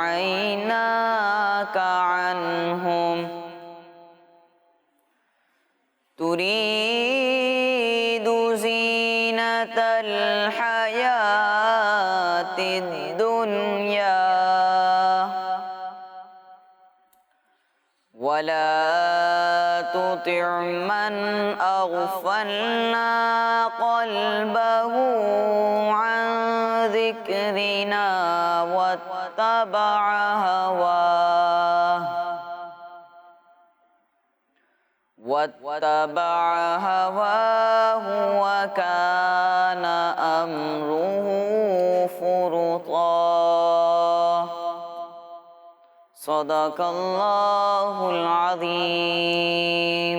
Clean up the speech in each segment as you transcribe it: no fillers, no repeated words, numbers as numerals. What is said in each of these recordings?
عيناك عنهم تريد زينة الحياة الدنيا ولا تطع من أغفلنا قلبه عن ذكرنا واتبع هواه وكان أمره فرطا صدق الله العظيم।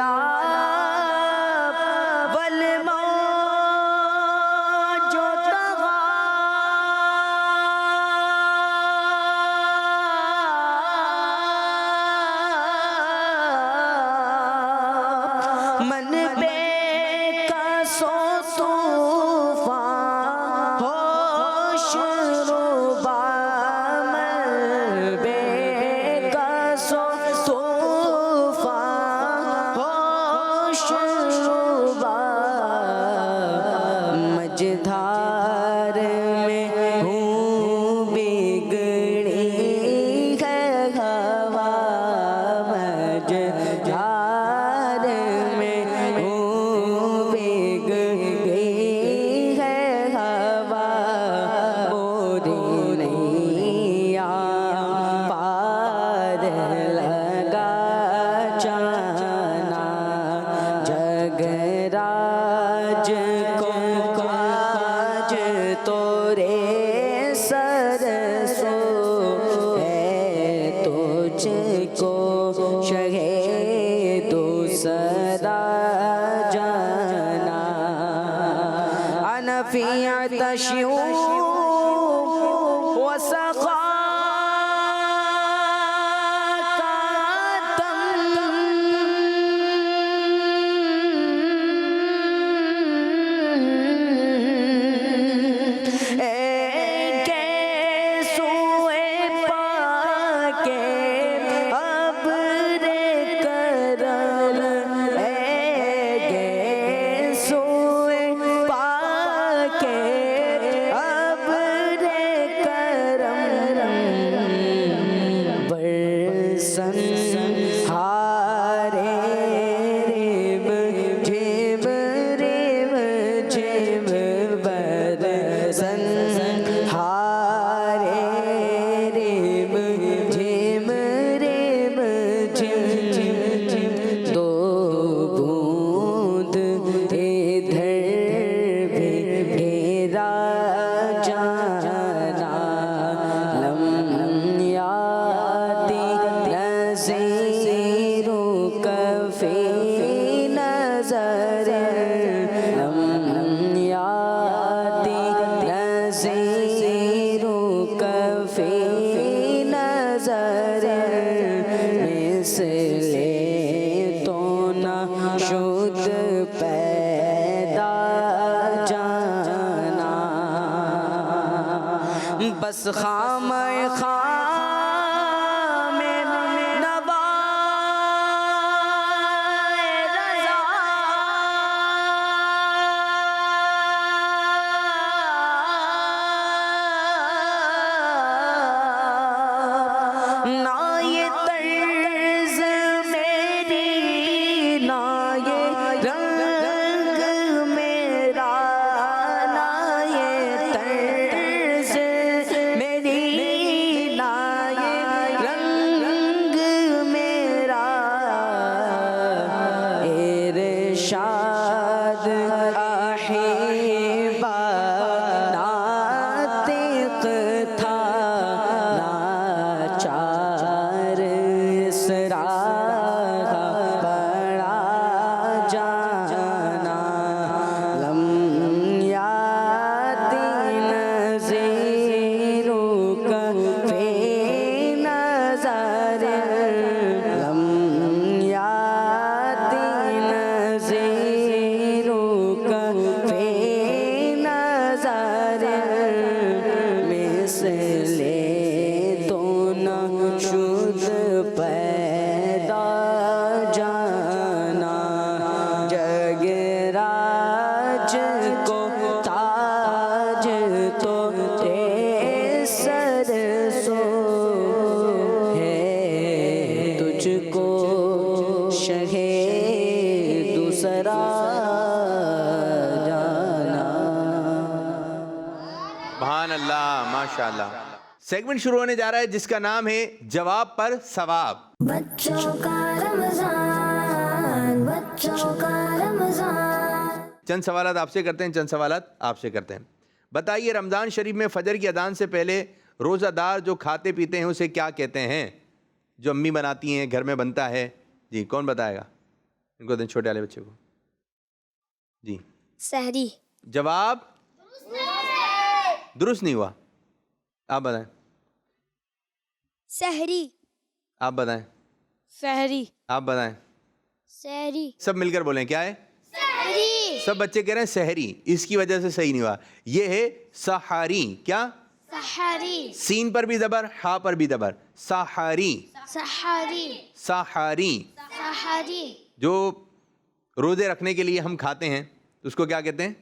مولا والموج طغى من بے کس و طوفان ہوش ربا من بے کس و طوفان ہوش ربا مجدھار میں ہوں بگڑی ہے ہوا مجدھار میں ہوں بگڑی ہے ہوا موری نیا پار لگا جانا جگ راج کو کاج تورے سر سو ہے تجھ کو شہ دوسرا جانا انا فی عطشیوں بس خام خام نوائے رضا نہ یہ طرز میری نہ یہ رنگ میرا نہ یہ طرز میری نہ یہ رنگ میرا ارشاد احبا ناطق تھا ناچار اسرا بڑا جانا لم یاتی نظیرک فی نظر لم یاتی نظیرک فی نظر مثل تو نہ شد پیدا جانا جگ راج کو تاج تو تیرے سر سو ہے تجھ کو شہ دوسرا جانا. سبحان اللہ، ماشاءاللہ. سیگمنٹ شروع ہونے جا رہا ہے جس کا نام ہے جواب پر ثواب. بچوں کا رمضان، بچوں کا رمضان. چند سوالات آپ سے کرتے ہیں، چند سوالات آپ سے کرتے ہیں. بتائیے رمضان شریف میں فجر کی اذان سے پہلے روزہ دار جو کھاتے پیتے ہیں اسے کیا کہتے ہیں؟ جو امی بناتی ہیں، گھر میں بنتا ہے. جی کون بتائے گا؟ ان کو دیں چھوٹے والے بچے کو. جی سحری. جواب درست نہیں ہوا. آپ بتائیں. سحری. آپ بتائیں. سحری. آپ بتائیں. سحری. سب مل کر بولیں کیا ہے. سحری. سب بچے کہہ رہے ہیں سحری, اس کی وجہ سے صحیح نہیں ہوا. یہ ہے سحاری. کیا؟ سحری. سین پر بھی زبر, ہا پر بھی زبر. سحاری. سحری. سحاری. سحری. جو روزے رکھنے کے لیے ہم کھاتے ہیں اس کو کیا کہتے ہیں؟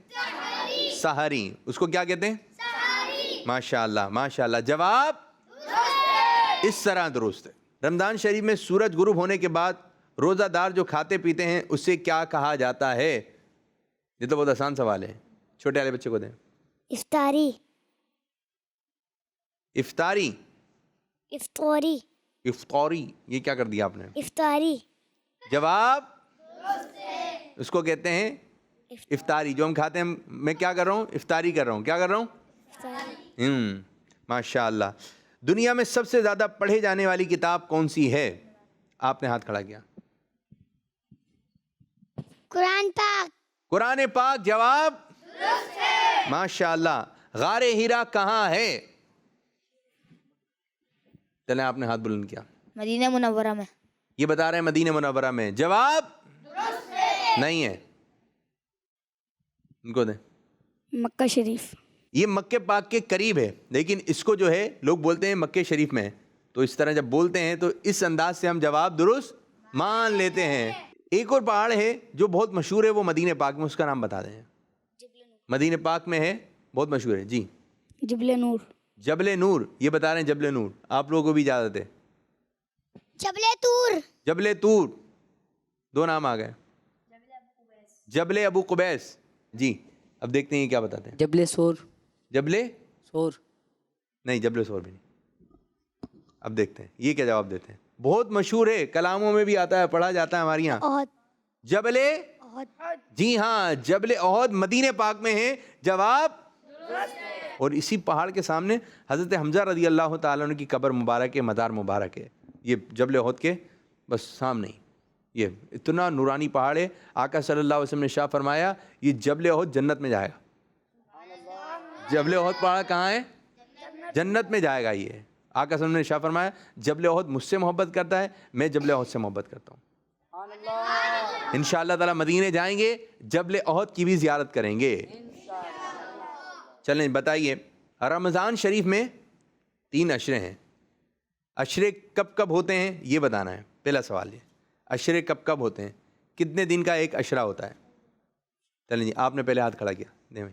سحری. اس کو کیا کہتے ہیں؟ ماشاء اللہ ماشاء اللہ. جواب اس طرح درست ہے. رمضان شریف میں سورج غروب ہونے کے بعد روزہ دار جو کھاتے پیتے ہیں اسے کیا کہا جاتا ہے؟ یہ تو بہت آسان سوال ہے, چھوٹے والے بچے کو دیں. افطاری. افطاری. افطاری. افطاری, یہ کیا کر دیا آپ نے؟ افطاری. جواب اس کو کہتے ہیں افطاری. جو ہم کھاتے ہیں میں کیا کر رہا ہوں؟ افطاری کر رہا ہوں. کیا کر رہا ہوں؟ ماشاء اللہ. دنیا میں سب سے زیادہ پڑھے جانے والی کتاب کون سی ہے؟ آپ نے ہاتھ کھڑا کیا. قرآن پاک. قرآن پاک. جواب ماشاء اللہ. غار ہیرا کہاں ہے؟ چلیں آپ نے ہاتھ بلند کیا. مدینہ منورہ میں. یہ بتا رہے ہیں مدینہ منورہ میں. جواب نہیں ہے. ان کو دیں. مکہ شریف. یہ مکہ پاک کے قریب ہے, لیکن اس کو جو ہے لوگ بولتے ہیں مکہ شریف میں. تو اس طرح جب بولتے ہیں تو اس انداز سے ہم جواب درست مان لیتے ہیں. ایک اور پہاڑ ہے جو بہت مشہور ہے, وہ مدینہ پاک میں, اس کا نام بتا دیں. مدینہ پاک میں ہے, بہت مشہور ہے. جی جبل نور. جبل نور. یہ بتا رہے ہیں جبل نور. آپ لوگوں کو بھی اجازت ہے. جبل طور. جبل طور. دو نام آ گئے. جبل ابو قبیس. جی اب دیکھتے ہیں یہ کیا بتاتے ہیں. جبل سور. جبل سور نہیں, جبل سور بھی نہیں. اب دیکھتے ہیں یہ کیا جواب دیتے ہیں. بہت مشہور ہے, کلاموں میں بھی آتا ہے, پڑھا جاتا ہے ہمارے یہاں. احد. جبل, جی ہاں جبل احد مدینہ پاک میں ہے. جواب. اور اسی پہاڑ کے سامنے حضرت حمزہ رضی اللہ تعالیٰ عنہ کی قبر مبارک ہے, مزار مبارک ہے. یہ جبل احد کے بس سامنے. یہ اتنا نورانی پہاڑ ہے. آقا صلی اللہ علیہ وسلم نے ارشاد فرمایا یہ جبل احد جنت میں جائے گا. جبل احد پہاڑ کہاں ہے؟ جنت میں جائے گا. یہ آقا صلی اللہ علیہ وسلم نے ارشاد فرمایا جبل احد مجھ سے محبت کرتا ہے, میں جبل احد سے محبت کرتا ہوں. انشاءاللہ تعالی مدینے جائیں گے, جبل احد کی بھی زیارت کریں گے. چلیں بتائیے, رمضان شریف میں 3 عشرے ہیں. عشرے کب کب ہوتے ہیں یہ بتانا ہے. پہلا سوال یہ, عشرے کب کب ہوتے ہیں؟ کتنے دن کا ایک عشرہ ہوتا ہے؟ چلیں جی آپ نے پہلے ہاتھ کھڑا کیا. دیں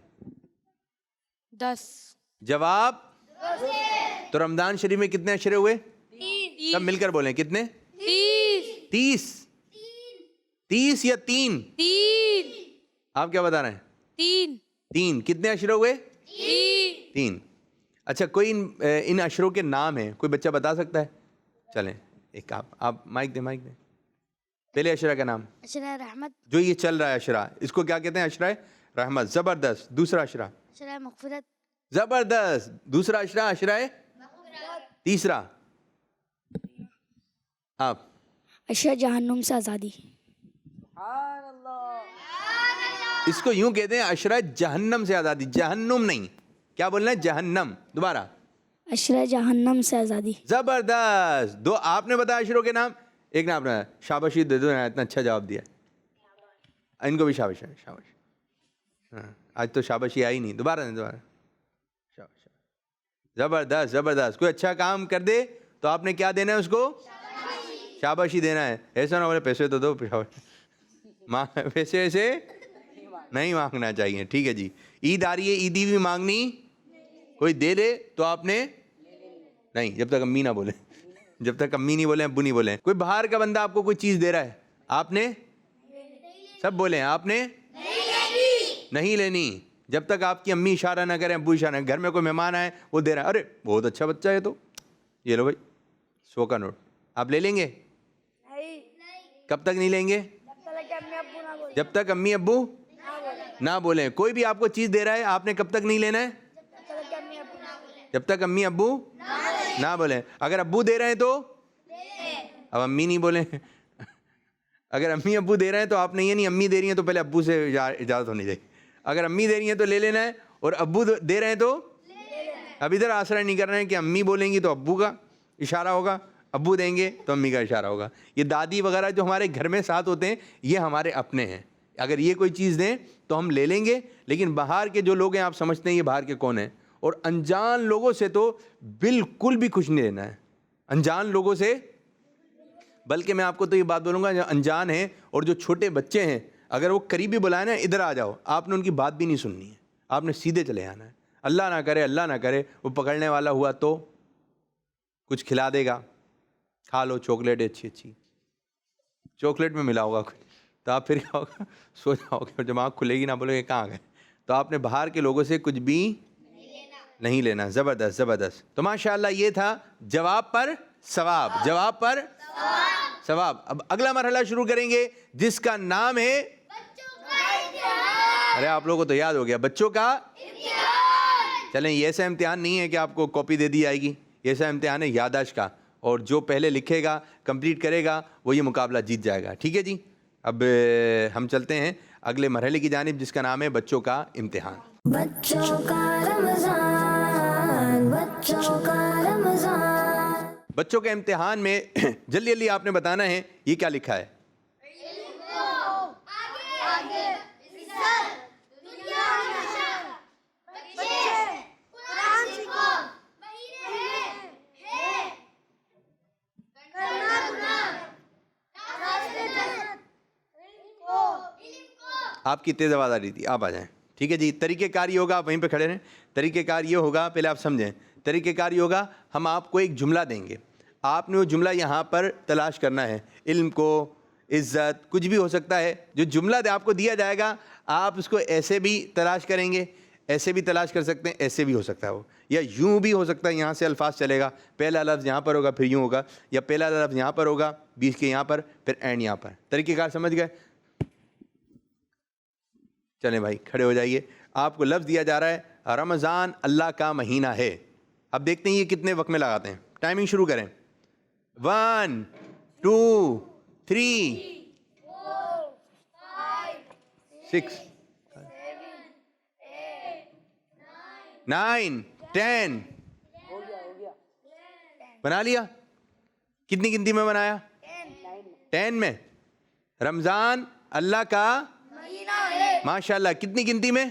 10. جواب. تو رمضان شریف میں کتنے عشرے ہوئے؟ 3. سب مل کر بولیں کتنے؟ 30. 30 یا 3؟ 3. آپ کیا بتا رہے ہیں؟ 3. کتنے عشرے ہوئے؟ 3. اچھا کوئی ان عشروں کے نام ہیں, کوئی بچہ بتا سکتا ہے؟ چلیں ایک آپ مائک دیں, مائک دیں. پہلے عشرہ کا نام. عشرہ رحمت. جو یہ چل رہا ہے عشرہ, اس کو کیا کہتے ہیں؟ عشرہ رحمت. زبردست. دوسرا عشرہ؟ عشرہ مغفرت. زبردست. دوسرا عشرہ عشرہ تیسرا آپ؟ عشرہ جہنم سے آزادی. اس کو یوں کہتے ہیں عشرہ جہنم سے آزادی. جہنم نہیں, کیا بولنا ہے؟ جہنم. دوبارہ. عشرہ جہنم سے آزادی. زبردست. 2 آپ نے بتایا عشروں کے نام, ایک نام نے شاباشی دے دو, اتنا اچھا جواب دیا. ان کو بھی شاباش. شاباش. ہاں آج تو شاباشی آئی نہیں. دوبارہ نہیں, دوبارہ. شاباش. زبردست زبردست. کوئی اچھا کام کر دے تو آپ نے کیا دینا ہے اس کو؟ شاباشی دینا ہے. ایسا نہ بولے پیسے تو دو, پیسے ایسے نہیں مانگنا چاہیے. ٹھیک ہے جی. عید آ رہی ہے, عیدی بھی مانگنی. کوئی دے دے تو آپ نے نہیں, جب تک امی نہ بولے, جب تک امی نہیں بولیں ابو نہیں بولیں. کوئی باہر کا بندہ آپ کو کوئی چیز دے رہا ہے, آپ نے سب بولیں آپ نے نہیں لینی. جب تک آپ کی امی اشارہ نہ کریں, ابو اشارہ نہ. گھر میں کوئی مہمان آئے وہ دے رہا ہے, ارے بہت اچھا بچہ ہے, تو یہ لو بھائی 100 کا نوٹ. آپ لے لیں گے؟ کب تک نہیں لیں گے؟ جب تک امی ابو نہ بولیں. کوئی بھی آپ کو چیز دے رہا ہے آپ نے کب تک نہیں لینا ہے؟ جب تک امی ابو نہ بولیں. اگر ابو دے رہے ہیں تو اب امی نہیں بولیں, اگر امی ابو دے رہے ہیں تو آپ نے یہ نہیں امی دے رہی ہیں تو پہلے ابو سے اجازت ہونی چاہیے. اگر امی دے رہی ہیں تو لے لینا ہے, اور ابو دے رہے ہیں تو اب ادھر آسرا نہیں کر رہے ہیں کہ امی بولیں گی تو ابو کا اشارہ ہوگا, ابو دیں گے تو امی کا اشارہ ہوگا. یہ دادی وغیرہ جو ہمارے گھر میں ساتھ ہوتے ہیں یہ ہمارے اپنے ہیں. اگر یہ کوئی چیز دیں تو ہم لے لیں گے, لیکن باہر کے جو لوگ ہیں آپ سمجھتے ہیں یہ باہر کے کون ہیں, اور انجان لوگوں سے تو بالکل بھی کچھ نہیں لینا ہے, انجان لوگوں سے. بلکہ میں آپ کو تو یہ بات بولوں گا, جو انجان ہیں اور جو چھوٹے بچے ہیں اگر وہ قریبی بلائیں نا ادھر آ جاؤ, آپ نے ان کی بات بھی نہیں سننی ہے, آپ نے سیدھے چلے آنا ہے. اللہ نہ کرے وہ پکڑنے والا ہوا تو کچھ کھلا دے گا, کھا لو چاکلیٹ اچھی چاکلیٹ میں ملا ہوگا کچھ, تو آپ پھر کیا ہوگا, سو جاؤ گے, اور جب آنکھ کھلے گی نہ بولو گے کہاں گئے. تو آپ نے باہر کے لوگوں سے کچھ بھی نہیں لینا. زبردست زبردست. تو ماشاءاللہ یہ تھا جواب پر ثواب, جواب پر ثواب. اب اگلا مرحلہ شروع کریں گے جس کا نام ہے, ارے آپ لوگوں کو تو یاد ہو گیا, بچوں کا. چلیں یہ ایسا امتحان نہیں ہے کہ آپ کو کاپی دے دی جائے گی, یہ ایسا امتحان ہے یادداشت کا, اور جو پہلے لکھے گا کمپلیٹ کرے گا وہ یہ مقابلہ جیت جائے گا. ٹھیک ہے جی. اب ہم چلتے ہیں اگلے مرحلے کی جانب جس کا نام ہے بچوں کا امتحان. بچوں کا رمضان, بچوں کا رمضان. بچوں کے امتحان میں جلدی جلدی آپ نے بتانا ہے یہ کیا لکھا ہے. آپ کی تیز آواز آ رہی تھی, آپ آ جائیں. ٹھیک ہے جی. طریقہ کار یہ ہوگا, آپ وہیں پہ کھڑے رہیں. طریقہ کار یہ ہوگا, پہلے آپ سمجھیں. طریقہ کار یہ ہوگا, ہم آپ کو ایک جملہ دیں گے, آپ نے وہ جملہ یہاں پر تلاش کرنا ہے. علم کو, عزت, کچھ بھی ہو سکتا ہے. جو جملہ آپ کو دیا جائے گا آپ اس کو ایسے بھی تلاش کریں گے, ایسے بھی تلاش کر سکتے ہیں, ایسے بھی ہو سکتا ہے وہ, یا یوں بھی ہو سکتا ہے. یہاں سے الفاظ چلے گا, پہلا لفظ یہاں پر ہوگا پھر یوں ہوگا, یا پہلا لفظ یہاں پر ہوگا بیچ کے یہاں پر پھر اینڈ یہاں پر. طریقہ کار سمجھ گئے؟ چلیں بھائی کھڑے ہو جائیے. آپ کو لفظ دیا جا رہا ہے رمضان اللہ کا مہینہ ہے. اب دیکھتے ہیں یہ کتنے وقت میں لگاتے ہیں. ٹائمنگ شروع کریں. 1 2 3 6 9 10. بنا لیا؟ کتنی گنتی میں بنایا؟ 10 میں. رمضان اللہ کا ماشاءاللہ کتنی گنتی میں؟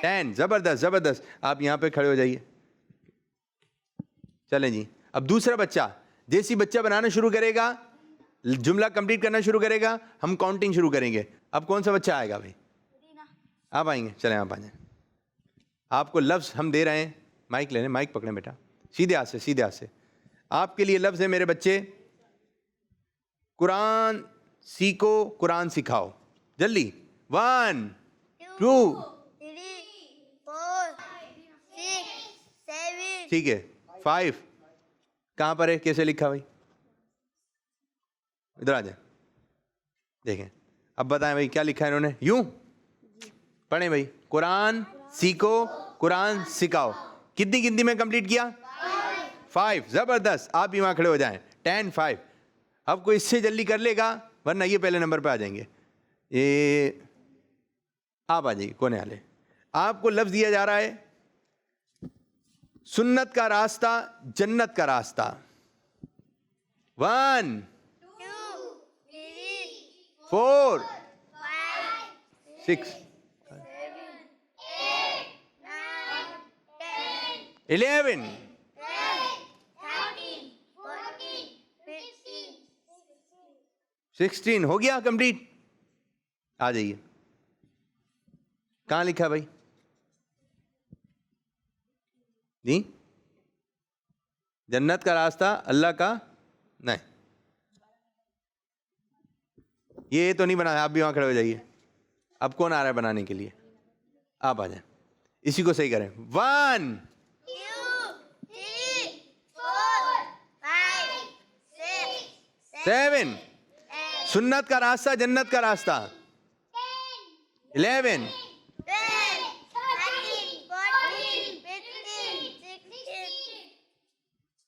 10. زبردست زبردست. آپ یہاں پہ کھڑے ہو جائیے. چلیں جی. اب دوسرا بچہ جیسی بچہ بنانا شروع کرے گا, جملہ کمپلیٹ کرنا شروع کرے گا, ہم کاؤنٹنگ شروع کریں گے. اب کون سا بچہ آئے گا بھائی؟ آپ آئیں گے. چلیں آپ آ جائیں. آپ کو لفظ ہم دے رہے ہیں, مائک لے لیں, مائک پکڑیں بیٹا, سیدھے ہاتھ سے سیدھے ہاتھ سے. آپ کے لیے لفظ ہے میرے بچے, قرآن سیکھو قرآن سکھاؤ. جلدی. 1 2 ٹھیک ہے. 5 کہاں پر ہے, کیسے لکھا بھائی؟ ادھر آ جائیں. دیکھیں اب بتائیں بھائی کیا لکھا ہے انہوں نے. یوں پڑھیں بھائی. قرآن سیکھو قرآن سکھاؤ. کتنی گنتی میں کمپلیٹ کیا؟ 5. زبردست. آپ بھی وہاں کھڑے ہو جائیں. 10 5. اب کوئی اس سے جلدی کر لے گا ورنہ یہ پہلے نمبر پہ آ جائیں گے. یہ آپ آ جائیے کونے والے. آپ کو لفظ دیا جا رہا ہے سنت کا راستہ جنت کا راستہ. 1 4 6 11 16. ہو گیا کمپلیٹ. آ جائیے. کہاں لکھا بھائی جی؟ جنت کا راستہ اللہ کا نہیں, یہ تو نہیں بنا ہے. آپ بھی وہاں کھڑے ہو جائیے. اب کون آ رہا ہے بنانے کے لیے؟ آپ آ جائیں. اسی کو صحیح کریں. 1 7 سنت کا راستہ جنت کا راستہ. 11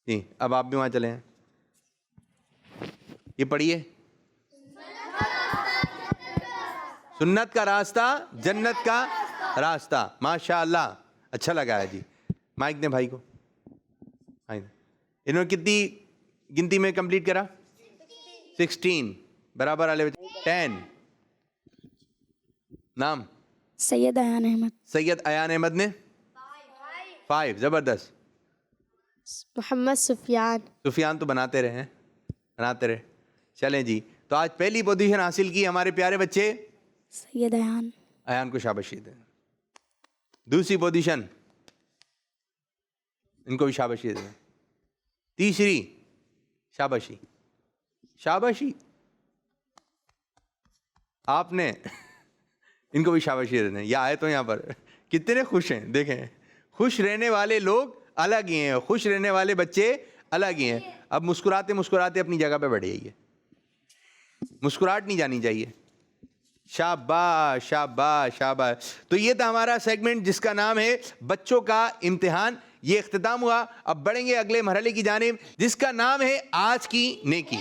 جی. اب آپ بھی وہاں چلے ہیں. یہ پڑھیے. سنت کا راستہ جنت کا راستہ. ماشاء اللہ, اچھا لگا ہے جی. مائک دیں بھائی کو. انہوں نے کتنی گنتی میں کمپلیٹ کرا؟ 16. برابر والے 10. نام؟ سید ایان احمد. سید ایان احمد نے 5. زبردست. محمد سفیان. سفیان تو بناتے رہے. چلیں جی, تو آج پہلی پوزیشن حاصل کی ہمارے پیارے بچے سید ایان. ایان کو شاباشی دیں. دوسری پوزیشن ان کو بھی شاباشی دیں. تیسری شاباشی آپ نے ان کو بھی شاباشی دے دیں. یا آئے تو یہاں پر کتنے خوش ہیں, دیکھیں خوش رہنے والے لوگ الگ ہی ہیں, خوش رہنے والے بچے الگ ہی ہیں. اب مسکراتے مسکراتے اپنی جگہ پہ بیٹھ جائیے, مسکراہٹ نہیں جانی چاہیے. شاباش شاباش شاباش. تو یہ تھا ہمارا سیگمنٹ جس کا نام ہے بچوں کا امتحان. یہ اختتام ہوا. اب بڑھیں گے اگلے مرحلے کی جانب جس کا نام ہے آج کی نیکی.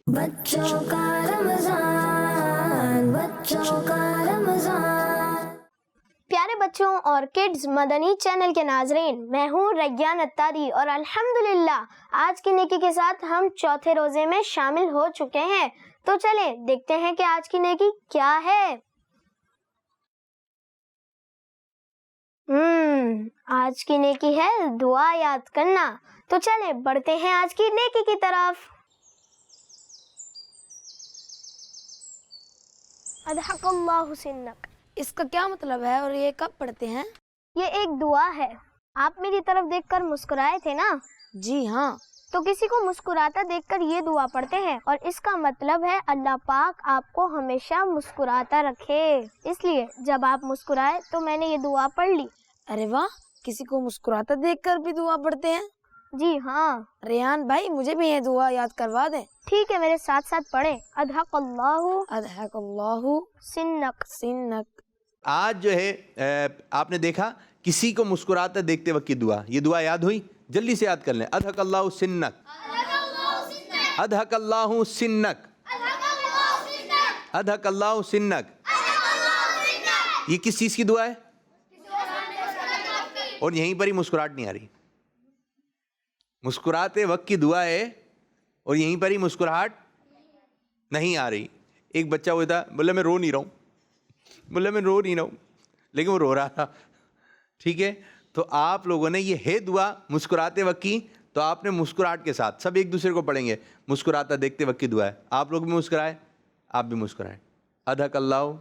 بچوں کا رمضان, بچوں کا رمضان. پیارے بچوں اور کڈز مدنی چینل کے ناظرین, میں ہوں ریان اتاری اور الحمدللہ آج کی نیکی کے ساتھ ہم چوتھے روزے میں شامل ہو چکے ہیں. تو چلیں دیکھتے ہیں کہ آج کی نیکی کیا ہے. آج کی نیکی ہے دعا یاد کرنا. تو چلیں بڑھتے ہیں آج کی نیکی کی طرف. اضحک اللہ سنک. اس کا کیا مطلب ہے اور یہ کب پڑھتے ہیں؟ یہ ایک دعا ہے. آپ میری طرف دیکھ کر مسکرائے تھے نا؟ جی ہاں. تو کسی کو مسکراتا دیکھ کر یہ دعا پڑھتے ہیں اور اس کا مطلب ہے اللہ پاک آپ کو ہمیشہ مسکراتا رکھے. اس لیے جب آپ مسکرائے تو میں نے یہ دعا پڑھ لی. ارے واہ, کسی کو مسکراتا دیکھ کر بھی دعا پڑھتے ہیں؟ جی ہاں. ریان بھائی مجھے بھی یہ دعا یاد کروا دیں. ٹھیک ہے, میرے ساتھ ساتھ پڑھیں. اضحک اللہ سنک. آج جو ہے آپ نے دیکھا کسی کو مسکراتا دیکھتے وقت کی دعا, یہ دعا یاد ہوئی؟ جلدی سے یاد کر لیں. اضحک اللہ سنک, اضحک اللہ سنک, اضحک اللہ سنک. یہ کس چیز کی دعا ہے؟ اور یہیں پر ہی مسکراہٹ نہیں آ رہی. مسکراتے وقت کی دعا ہے اور یہیں پر ہی مسکراہٹ نہیں آ رہی. ایک بچہ وہ تھا, بولے میں رو نہیں رہا ہوں, لیکن وہ رو رہا تھا. ٹھیک ہے, تو آپ لوگوں نے یہ ہے دعا مسکراتے وقت کی, تو آپ نے مسکراہٹ کے ساتھ سب ایک دوسرے کو پڑھیں گے. مسکراتا دیکھتے وقت کی دعا ہے. آپ لوگ بھی مسکرائے, آپ بھی مسکرائیں. اضحک اللہ,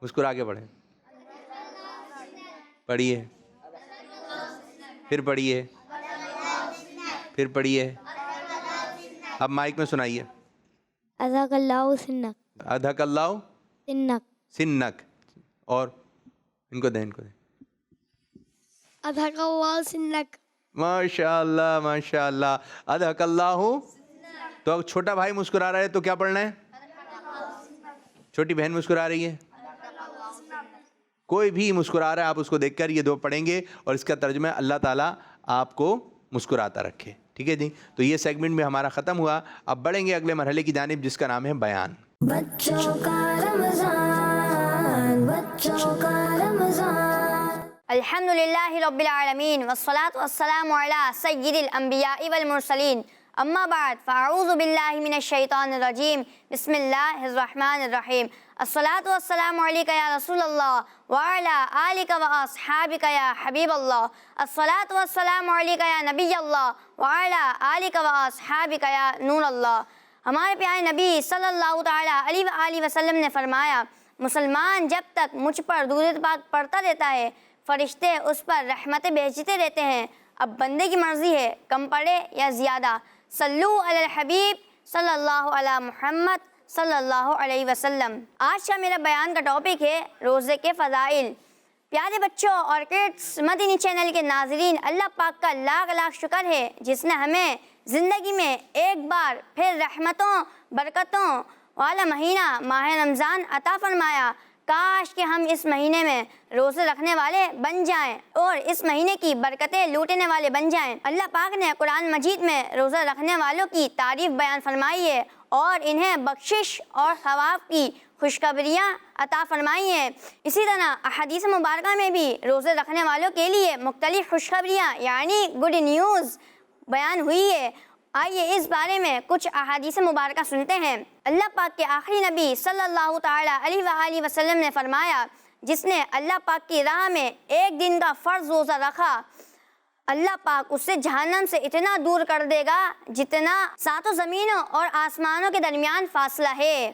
مسکرا کے پڑھیں. پڑھیے, پھر پڑھیے, پھر پڑھیے. اب مائک میں سنائیے. اضحک اللہ سنک. اضحک اللہ سنک. سنک. اور ان کو دیں, اضحک اللہ سنک. ماشاء اللہ ماشاء اللہ. اضحک اللہ. تو اب چھوٹا بھائی مسکرا رہا ہے تو کیا پڑھنا ہے؟ چھوٹی بہن مسکرا رہی ہے, کوئی بھی مسکرا رہا ہے, آپ اس کو دیکھ کر یہ دعا پڑھیں گے اور اس کا ترجمہ اللہ تعالیٰ آپ کو مسکراتا رکھے. ٹھیک ہے جی, تو یہ سیگمنٹ بھی ہمارا ختم ہوا. اب بڑھیں گے اگلے مرحلے کی جانب جس کا نام ہے بیان. بچوں کا رمضان, بچوں کا رمضان. الحمدللہ رب العالمین والصلاة والسلام علی سید الانبیاء والمرسلین. اما بعد فاعوذ باللہ من الشیطان الرجیم. بسم اللہ الرحمن الرحیم. الصلاة والسلام علیکہ یا رسول اللہ وعلی آلک واصحابک یا حبیب اللہ. الصلاة والسلام علیکہ یا نبی اللہ وعلی آلک واصحابک یا نور اللہ. ہمارے پیارے نبی صلی اللہ تعالیٰ علیہ وآلہ وسلم نے فرمایا, مسلمان جب تک مجھ پر درود پاک پڑھتا رہتا ہے فرشتے اس پر رحمتیں بھیجتے رہتے ہیں. اب بندے کی مرضی ہے کم پڑھے یا زیادہ. صلو علی الحبیب صلی اللہ علی محمد صلی اللہ علیہ وسلم. آج کا میرا بیان کا ٹاپک ہے روزے کے فضائل. پیارے بچوں اور کڈس مدنی چینل کے ناظرین, اللہ پاک کا لاکھ لاکھ شکر ہے جس نے ہمیں زندگی میں ایک بار پھر رحمتوں برکتوں والا مہینہ ماہ رمضان عطا فرمایا. کاش کہ ہم اس مہینے میں روزے رکھنے والے بن جائیں اور اس مہینے کی برکتیں لوٹنے والے بن جائیں. اللہ پاک نے قرآن مجید میں روزہ رکھنے والوں کی تعریف بیان فرمائی ہے اور انہیں بخشش اور ثواب کی خوشخبریاں عطا فرمائی ہیں۔ اسی طرح احادیث مبارکہ میں بھی روزے رکھنے والوں کے لیے مختلف خوشخبریاں یعنی گڈ نیوز بیان ہوئی ہے۔ آئیے اس بارے میں کچھ احادیث مبارکہ سنتے ہیں۔ اللہ پاک کے آخری نبی صلی اللہ تعالیٰ علیہ وآلہ وسلم نے فرمایا، جس نے اللہ پاک کی راہ میں ایک دن کا فرض روزہ رکھا، اللہ پاک اسے جہنم سے اتنا دور کر دے گا جتنا 7 زمینوں اور آسمانوں کے درمیان فاصلہ ہے۔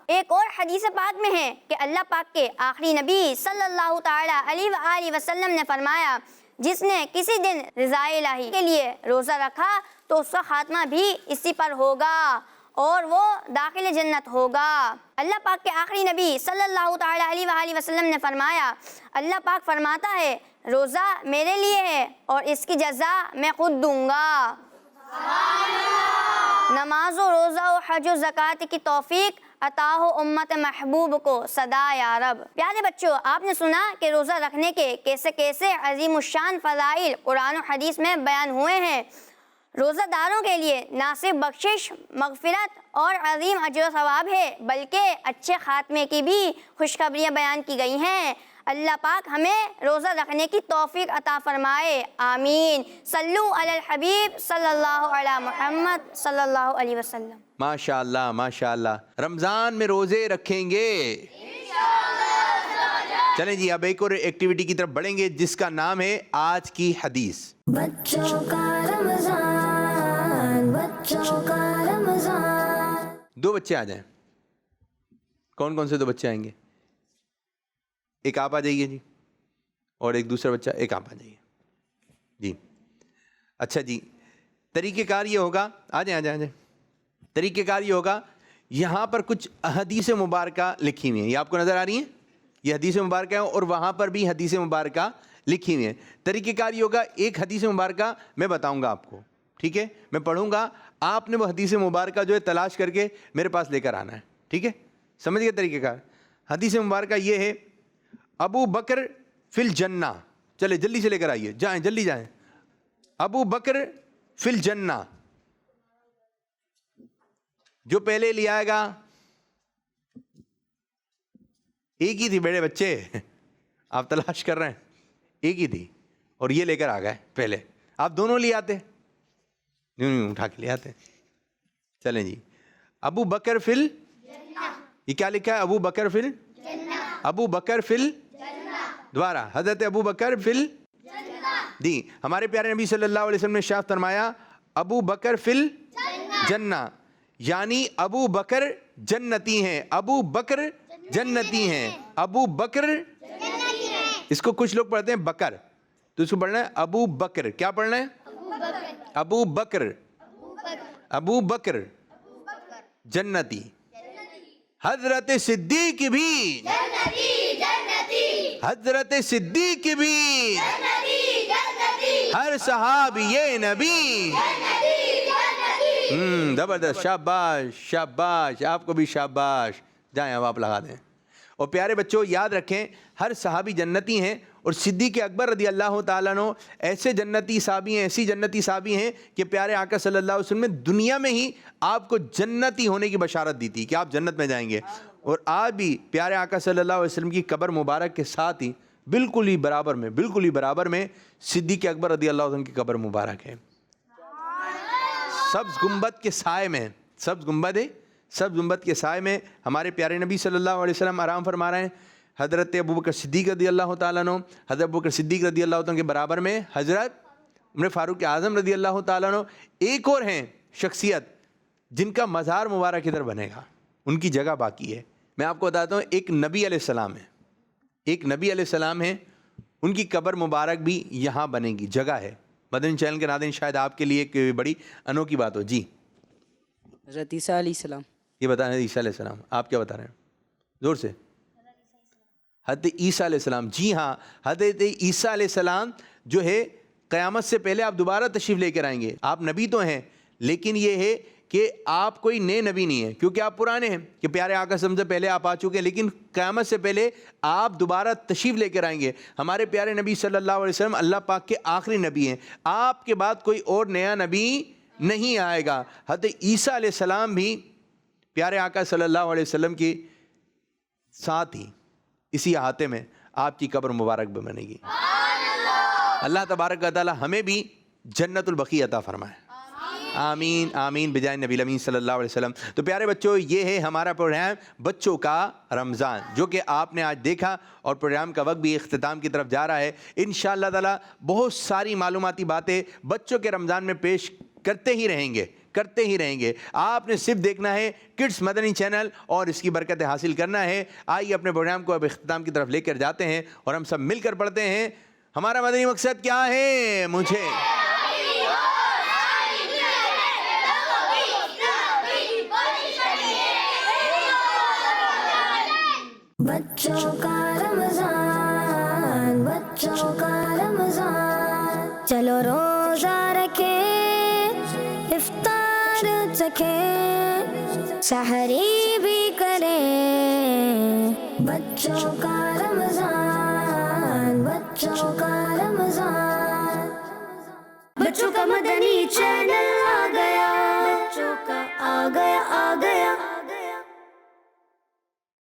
ایک اور حدیث پاک میں ہے کہ اللہ پاک کے آخری نبی صلی اللہ تعالیٰ علیہ وآلہ وسلم نے فرمایا، جس نے کسی دن رضا الہی کے لیے روزہ رکھا تو اس کا خاتمہ بھی اسی پر ہوگا اور وہ داخل جنت ہوگا۔ اللہ پاک کے آخری نبی صلی اللہ تعالیٰ علیہ وآلہ وسلم نے فرمایا، اللہ پاک فرماتا ہے، روزہ میرے لیے ہے اور اس کی جزا میں خود دوں گا۔ نماز و روزہ و حج و زکوٰۃ کی توفیق عطا ہو امت محبوب کو صدا یا رب۔ پیارے بچوں، آپ نے سنا کہ روزہ رکھنے کے کیسے کیسے عظیم الشان فضائل قرآن و حدیث میں بیان ہوئے ہیں۔ روزہ داروں کے لیے نہ صرف بخشش، مغفرت اور عظیم اجر و ثواب ہے، بلکہ اچھے خاتمے کی بھی خوشخبریاں بیان کی گئی ہیں۔ اللہ پاک ہمیں روزہ رکھنے کی توفیق عطا فرمائے، آمین۔ صلو علی الحبیب صلی اللہ علی محمد صلی اللہ علیہ وسلم۔ ماشاء اللہ ماشاء اللہ۔ رمضان میں روزے رکھیں گے؟ چلیں جی، اب ایک اور ایکٹیویٹی کی طرف بڑھیں گے جس کا نام ہے آج کی حدیث۔ بچوں کا رمضان، بچوں کا رمضان۔ 2 بچے آ جائیں۔ کون کون سے 2 بچے آئیں گے؟ ایک آپ آ جائیے جی، اور ایک دوسرا بچہ، ایک آپ آ جائیے جی۔ اچھا جی، طریقہ کار یہ ہوگا، آ جائیں آ جائیں آ جائیں۔ طریقہ کار یہ ہوگا، یہاں پر کچھ حدیث مبارکہ لکھی ہوئی ہیں، یہ آپ کو نظر آ رہی ہیں؟ یہ حدیث مبارکہ ہیں اور وہاں پر بھی حدیث مبارکہ لکھی ہوئی ہیں۔ طریقہ کار یہ ہوگا، ایک حدیث مبارکہ میں بتاؤں گا آپ کو، ٹھیک ہے؟ میں پڑھوں گا، آپ نے وہ حدیث مبارکہ جو ہے تلاش کر کے میرے پاس لے کر آنا ہے، ٹھیک ہے؟ سمجھ گئے طریقہ کار؟ حدیث مبارکہ یہ ہے، ابو بکر فی الجنہ۔ چلے جلدی سے لے کر آئیے، جائیں جلدی جائیں۔ ابو بکر فی الجنہ، جو پہلے لے آئے گا، ایک ہی تھی بڑے بچے، آپ تلاش کر رہے ہیں، ایک ہی تھی اور یہ لے کر آ گئے پہلے۔ آپ دونوں لے آتے، یوں اٹھا کے لے آتے۔ چلیں جی، ابو بکر فی الجنہ، یہ کیا لکھا ہے؟ ابو بکر فی الجنہ، ابو بکر فی الجنہ، دوبارہ حضرت ابو بکر فی الجنہ۔ دی ہمارے پیارے نبی صلی اللہ علیہ وسلم نے ارشاد فرمایا، ابو بکر فی الجنہ، یعنی ابو بکر جنتی ہیں، ابو بکر جنتی ہیں، ابو بکر جنتی ہیں۔ اس کو کچھ لوگ پڑھتے ہیں بکر، تو اس کو پڑھنا ہے ابو بکر۔ کیا پڑھنا ہے؟ ابو بکر، ابو بکر جنتی۔ حضرت صدیق بھی، حضرت صدیق بھی، ہر صحابی نبی۔ زبردست، شاباش شاباش، آپ کو بھی شاباش، جائیں اب آپ لگا دیں۔ اور پیارے بچوں یاد رکھیں، ہر صحابی جنتی ہیں، اور صدیق اکبر رضی اللہ تعالیٰ عنہ ایسے جنتی صحابی ہیں، ایسی جنتی صحابی ہیں کہ پیارے آقا صلی اللہ علیہ وسلم نے دنیا میں ہی آپ کو جنتی ہونے کی بشارت دی تھی کہ آپ جنت میں جائیں گے۔ اور آج بھی پیارے آقا صلی اللہ علیہ وسلم کی قبر مبارک کے ساتھ ہی بالکل ہی برابر میں صدیق اکبر رضی اللہ عنہ کی قبر مبارک ہے، سبز گنبد کے سائے میں، سبز گنبد کے سائے میں ہمارے پیارے نبی صلی اللہ علیہ وسلم آرام فرما رہے ہیں۔ حضرت ابوبکر صدیق رضی اللہ تعالیٰ عنہ، حضرت ابوبکر صدیق رضی اللہ عنہ کے برابر میں حضرت عمر فاروق اعظم رضی اللہ تعالیٰ عنہ۔ ایک اور ہیں شخصیت جن کا مزار مبارک ادھر بنے گا، ان کی جگہ باقی ہے۔ میں آپ کو بتاتا ہوں، ایک نبی علیہ السلام ہے، ایک نبی علیہ السلام ہے، ان کی قبر مبارک بھی یہاں بنے گی، جگہ ہے۔ مدنی چینل کے ناظرین، شاید آپ کے لیے ایک بڑی انوکھی بات ہو۔ جی، حضرت عیسیٰ علیہ السلام۔ یہ بتا رہے ہیں عیسیٰ علیہ السلام، آپ کیا بتا رہے ہیں؟ زور سے۔ حضرت عیسیٰ علیہ السلام، جی ہاں، حضرت عیسیٰ علیہ السلام جو ہے قیامت سے پہلے آپ دوبارہ تشریف لے کر آئیں گے۔ آپ نبی تو ہیں، لیکن یہ ہے کہ آپ کوئی نئے نبی نہیں ہیں، کیونکہ آپ پرانے ہیں، کہ پیارے آقا سے پہلے آپ آ چکے ہیں، لیکن قیامت سے پہلے آپ دوبارہ تشریف لے کر آئیں گے۔ ہمارے پیارے نبی صلی اللہ علیہ وسلم اللہ پاک کے آخری نبی ہیں، آپ کے بعد کوئی اور نیا نبی نہیں آئے گا. حضرت عیسیٰ علیہ السلام بھی پیارے آقا صلی اللہ علیہ وسلم کی ساتھ ہی اسی احاطے میں آپ کی قبر مبارک بھی بنے گی. اللہ تبارک و تعالی ہمیں بھی جنت البقیع عطا فرمائے. آمین آمین بجائے نبی الامین صلی اللہ علیہ وسلم. تو پیارے بچوں، یہ ہے ہمارا پروگرام بچوں کا رمضان، جو کہ آپ نے آج دیکھا، اور پروگرام کا وقت بھی اختتام کی طرف جا رہا ہے. انشاءاللہ تعالی بہت ساری معلوماتی باتیں بچوں کے رمضان میں پیش کرتے ہی رہیں گے. آپ نے صرف دیکھنا ہے کڈس مدنی چینل اور اس کی برکتیں حاصل کرنا ہے. آئیے اپنے پروگرام کو اب اختتام کی طرف لے کر جاتے ہیں اور ہم سب مل کر پڑھتے ہیں ہمارا مدنی مقصد کیا ہے. مجھے بچوں کا رمضان، بچوں کا رمضان، چلو روزہ رکھے، افطار چکھے، سحری بھی کریں. بچوں کا رمضان، بچوں